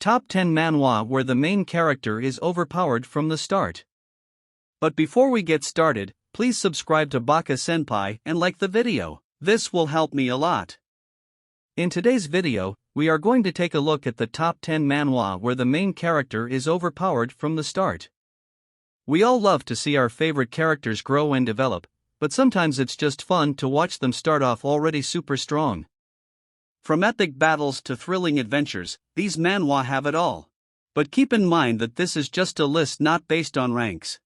Top 10 manhwa where the main character is overpowered from the start. But before we get started, please subscribe to Baka Senpai and like the video. This will help me a lot. In today's video, we are going to take a look at the top 10 manhwa where the main character is overpowered from the start. We all love to see our favorite characters grow and develop, but sometimes it's just fun to watch them start off already super strong. From epic battles to thrilling adventures, these manhwa have it all. But keep in mind that this is just a list not based on ranks.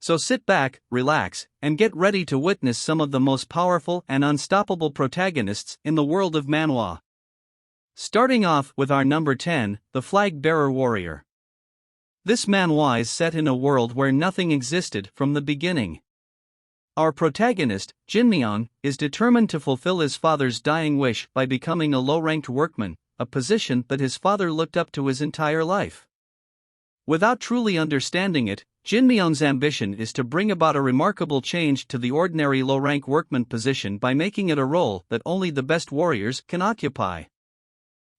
So sit back, relax, and get ready to witness some of the most powerful and unstoppable protagonists in the world of manhwa. Starting off with our number 10, the Flagbearer Warrior. This manhwa is set in a world where nothing existed from the beginning. Our protagonist, Jinmyeong, is determined to fulfill his father's dying wish by becoming a low-ranked workman, a position that his father looked up to his entire life. Without truly understanding it, Jinmyeong's ambition is to bring about a remarkable change to the ordinary low-rank workman position by making it a role that only the best warriors can occupy.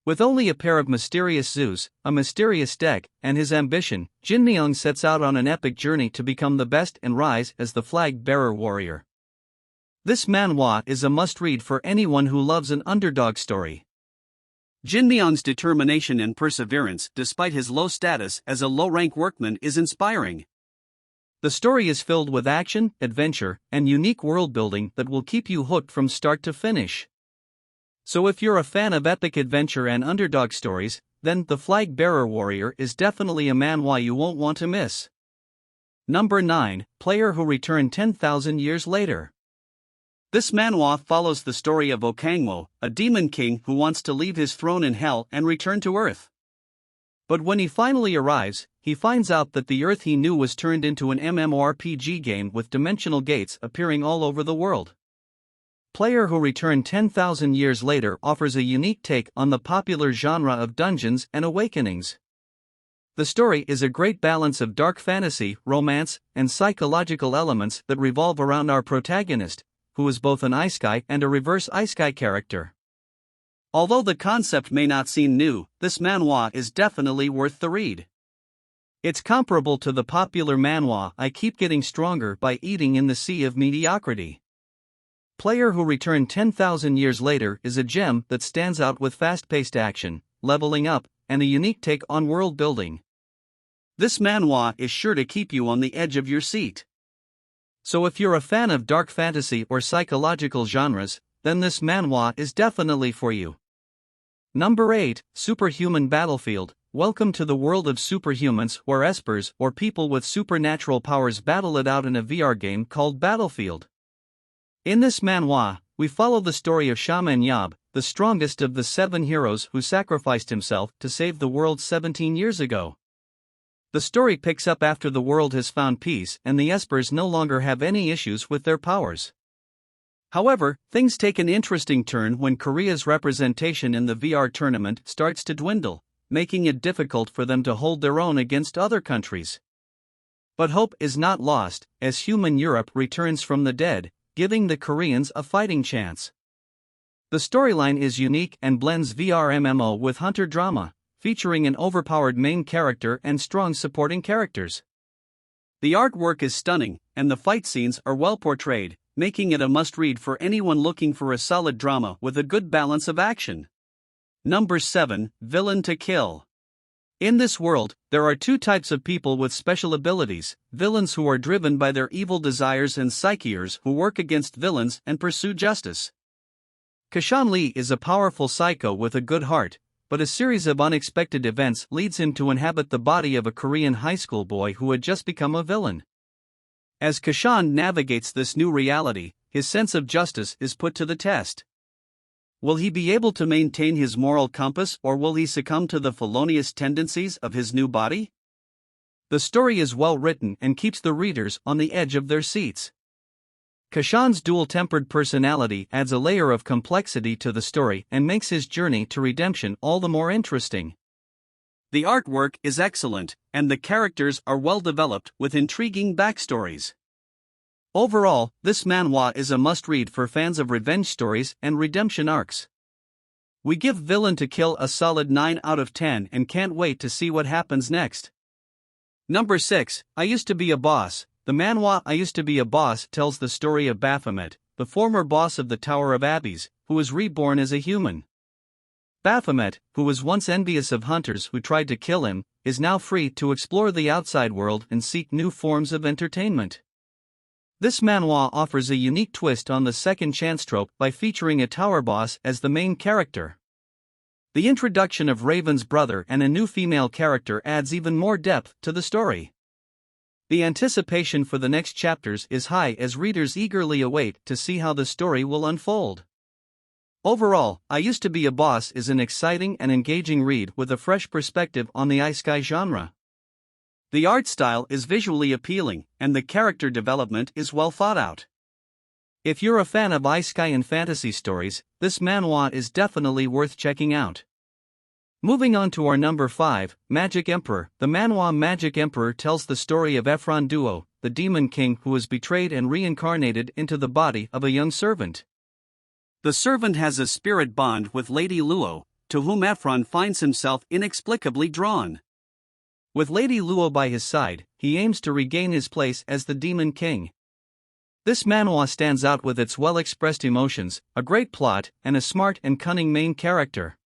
With only a pair of mysterious zoos, a mysterious deck, and his ambition, Jinmyeong sets out on an epic journey to become the best and rise as the Flagbearer Warrior. This manhwa is a must-read for anyone who loves an underdog story. Jinmyeong's determination and perseverance despite his low status as a low-rank workman is inspiring. The story is filled with action, adventure, and unique world-building that will keep you hooked from start to finish. So if you're a fan of epic adventure and underdog stories, then the Flagbearer Warrior is definitely a manhwa you won't want to miss. Number 9, Player Who Returned 10,000 Years Later. This manhwa follows the story of Okangwo, a demon king who wants to leave his throne in hell and return to Earth. But when he finally arrives, he finds out that the Earth he knew was turned into an MMORPG game with dimensional gates appearing all over the world. Player Who Returned 10,000 Years Later offers a unique take on the popular genre of Dungeons and Awakenings. The story is a great balance of dark fantasy, romance, and psychological elements that revolve around our protagonist, who is both an isekai and a reverse isekai character. Although the concept may not seem new, this manhwa is definitely worth the read. It's comparable to the popular manhwa I Keep Getting Stronger by Eating in the Sea of Mediocrity. Player Who Returned 10,000 Years Later is a gem that stands out with fast-paced action, leveling up, and a unique take on world building. This manhwa is sure to keep you on the edge of your seat. So if you're a fan of dark fantasy or psychological genres, then this manhwa is definitely for you. Number 8, Superhuman Battlefield. Welcome to the world of superhumans, where espers or people with supernatural powers battle it out in a VR game called Battlefield. In this manhwa, we follow the story of Shaman Yob, the strongest of the 7 heroes who sacrificed himself to save the world 17 years ago. The story picks up after the world has found peace and the espers no longer have any issues with their powers. However, things take an interesting turn when Korea's representation in the VR tournament starts to dwindle, making it difficult for them to hold their own against other countries. But hope is not lost, as human Europe returns from the dead, giving the Koreans a fighting chance. The storyline is unique and blends VR MMO with hunter drama, featuring an overpowered main character and strong supporting characters. The artwork is stunning, and the fight scenes are well portrayed, making it a must-read for anyone looking for a solid drama with a good balance of action. Number 7, Villain to Kill. In this world, there are 2 types of people with special abilities: villains who are driven by their evil desires and psychiers who work against villains and pursue justice. Kashan Lee is a powerful psycho with a good heart, but a series of unexpected events leads him to inhabit the body of a Korean high school boy who had just become a villain. As Kashan navigates this new reality, his sense of justice is put to the test. Will he be able to maintain his moral compass, or will he succumb to the felonious tendencies of his new body? The story is well written and keeps the readers on the edge of their seats. Kashan's dual-tempered personality adds a layer of complexity to the story and makes his journey to redemption all the more interesting. The artwork is excellent, and the characters are well developed with intriguing backstories. Overall, this manhwa is a must-read for fans of revenge stories and redemption arcs. We give villain to kill a solid 9 out of 10 and can't wait to see what happens next. Number 6, I Used to Be a Boss. The manhwa I Used to Be a Boss tells the story of Baphomet, the former boss of the Tower of Abbeys, who was reborn as a human. Baphomet, who was once envious of hunters who tried to kill him, is now free to explore the outside world and seek new forms of entertainment. This manhwa offers a unique twist on the second chance trope by featuring a tower boss as the main character. The introduction of Raven's brother and a new female character adds even more depth to the story. The anticipation for the next chapters is high as readers eagerly await to see how the story will unfold. Overall, I Used to Be a Boss is an exciting and engaging read with a fresh perspective on the isekai genre. The art style is visually appealing, and the character development is well thought out. If you're a fan of isekai and fantasy stories, this manhwa is definitely worth checking out. Moving on to our number 5, Magic Emperor. The manhwa Magic Emperor tells the story of Ephron Duo, the demon king who was betrayed and reincarnated into the body of a young servant. The servant has a spirit bond with Lady Luo, to whom Ephron finds himself inexplicably drawn. With Lady Luo by his side, he aims to regain his place as the demon king. This manhwa stands out with its well-expressed emotions, a great plot, and a smart and cunning main character.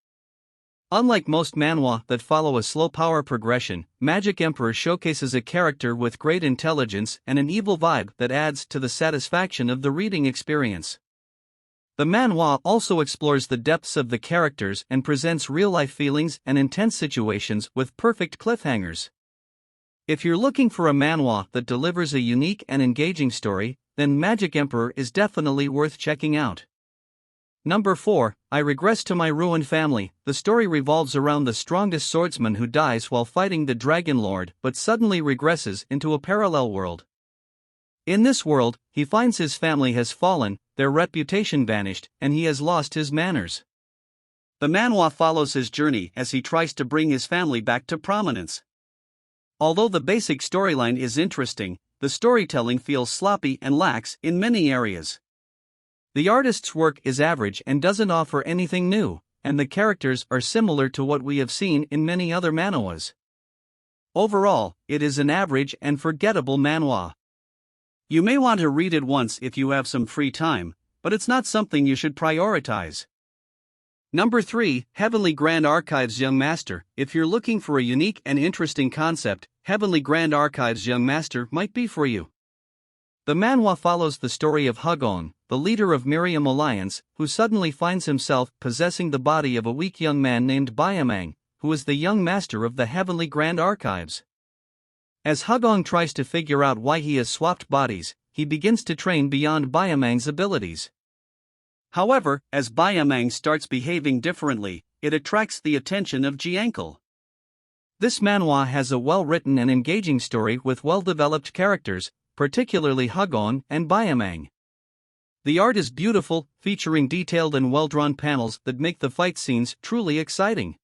Unlike most manhwa that follow a slow power progression, Magic Emperor showcases a character with great intelligence and an evil vibe that adds to the satisfaction of the reading experience. The manhwa also explores the depths of the characters and presents real-life feelings and intense situations with perfect cliffhangers. If you're looking for a manhwa that delivers a unique and engaging story, then Magic Emperor is definitely worth checking out. Number 4, I Regress to My Ruined Family. The story revolves around the strongest swordsman who dies while fighting the Dragon Lord but suddenly regresses into a parallel world. In this world, he finds his family has fallen, their reputation vanished, and he has lost his manners. The manhwa follows his journey as he tries to bring his family back to prominence. Although the basic storyline is interesting, the storytelling feels sloppy and lacks in many areas. The artist's work is average and doesn't offer anything new, and the characters are similar to what we have seen in many other manhwas. Overall, it is an average and forgettable manhwa. You may want to read it once if you have some free time, but it's not something you should prioritize. Number 3, Heavenly Grand Archives Young Master. If you're looking for a unique and interesting concept, Heavenly Grand Archives Young Master might be for you. The manhwa follows the story of Hugon, the leader of Miriam Alliance, who suddenly finds himself possessing the body of a weak young man named Byamang, who is the young master of the Heavenly Grand Archives. As Hugong tries to figure out why he has swapped bodies, he begins to train beyond Byamang's abilities. However, as Byamang starts behaving differently, it attracts the attention of Jiankle. This manhwa has a well-written and engaging story with well-developed characters, particularly Hugong and Byamang. The art is beautiful, featuring detailed and well-drawn panels that make the fight scenes truly exciting.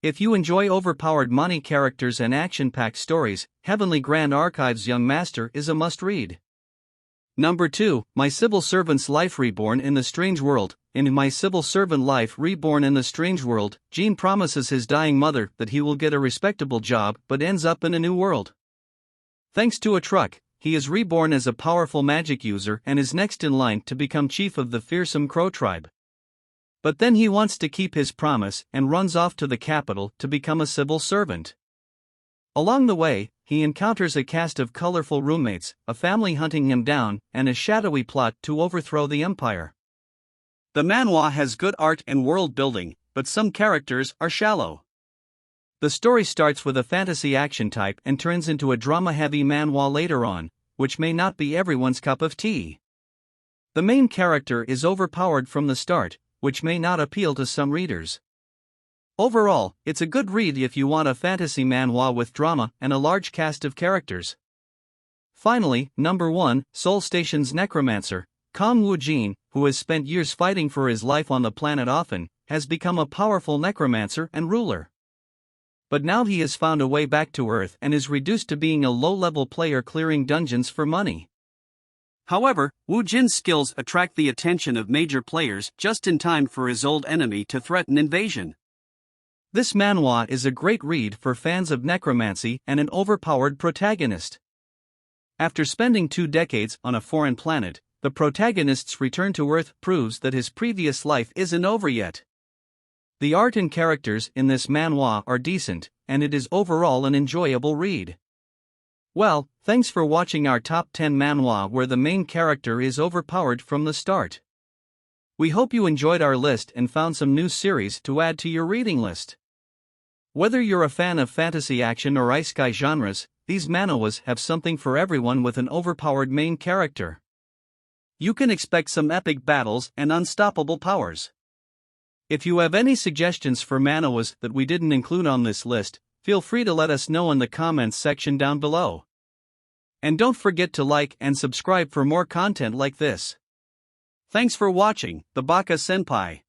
If you enjoy overpowered money characters and action-packed stories, Heavenly Grand Archives Young Master is a must-read. Number 2, My Civil Servant's Life Reborn in the Strange World. In My Civil Servant Life Reborn in the Strange World, Gene promises his dying mother that he will get a respectable job but ends up in a new world. Thanks to a truck, he is reborn as a powerful magic user and is next in line to become chief of the fearsome Crow tribe. But then he wants to keep his promise and runs off to the capital to become a civil servant. Along the way, he encounters a cast of colorful roommates, a family hunting him down, and a shadowy plot to overthrow the empire. The manhwa has good art and world building, but some characters are shallow. The story starts with a fantasy action type and turns into a drama-heavy manhwa later on, which may not be everyone's cup of tea. The main character is overpowered from the start, which may not appeal to some readers. Overall, it's a good read if you want a fantasy manhwa with drama and a large cast of characters. Finally, number 1, Soulstations Necromancer. Kang Woo-jin, who has spent years fighting for his life on the planet Often, has become a powerful necromancer and ruler. But now he has found a way back to Earth and is reduced to being a low-level player clearing dungeons for money. However, Wu Jin's skills attract the attention of major players just in time for his old enemy to threaten invasion. This manhwa is a great read for fans of necromancy and an overpowered protagonist. After spending 2 decades on a foreign planet, the protagonist's return to Earth proves that his previous life isn't over yet. The art and characters in this manhwa are decent, and it is overall an enjoyable read. Well, thanks for watching our top 10 manhwa where the main character is overpowered from the start. We hope you enjoyed our list and found some new series to add to your reading list. Whether you're a fan of fantasy action or isekai genres, these manhwas have something for everyone with an overpowered main character. You can expect some epic battles and unstoppable powers. If you have any suggestions for manhwas that we didn't include on this list, feel free to let us know in the comments section down below. And don't forget to like and subscribe for more content like this. Thanks for watching, the Baka Senpai.